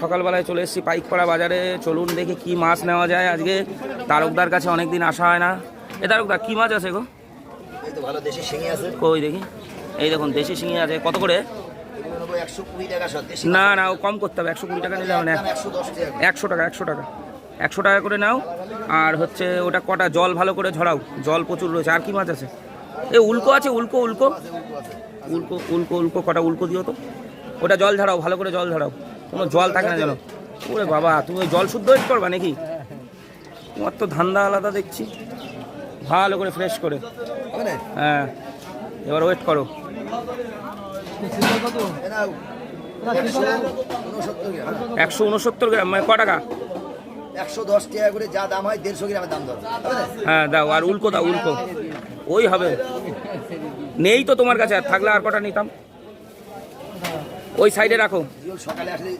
সকালবেলায় চলে এসেছি পাইকপাড়া বাজারে। চলুন দেখি কি মাছ নেওয়া যায় আজকে। তারকদার কাছে অনেকদিন আসা হয় না। এ তারকদা কি মাছ আছে গো? ভালো দেশি শিঙি আছে। কই দেখি। এই দেখুন দেশি শিঙি আছে। কত করে? 120 টাকা। না না, ও কম করতে হবে। 120 টাকা নিলে হবে না। 100 টাকা 100 টাকা 100 টাকা করে নাও। আর হচ্ছে ওটা কটা জল ভালো করে ঝরাও, জল প্রচুর রয়েছে। আর কি মাছ আছে? এ উল্কো আছে, উল্কো উল্কো উল্কো উল্কো উল্কো কটা উল্কো দিও তো। ওটা জল ঝরাও, ভালো করে জল ঝরাও, কোনো জল থাকে না যেন। ওরে বাবা, তুমি ওই জল শুদ্ধ ওয়েট করবা নাকি? তোমার তো ধান্দা আলাদা দেখছি। ভালো করে ফ্রেশ করে। হ্যাঁ, এবার ওয়েট করো। 169 গ্রাম, মানে ক টাকা? 110 টাকা করে যা দাম হয়, 150 গ্রামের দাম ধরো। হ্যাঁ দাও। আর উল্কো দাও, উল্কো। ওই হবে। নেই তো তোমার কাছে, আর থাকলে আর কটা নিতাম। ওই সাইডে রাখো। সকালে আসলে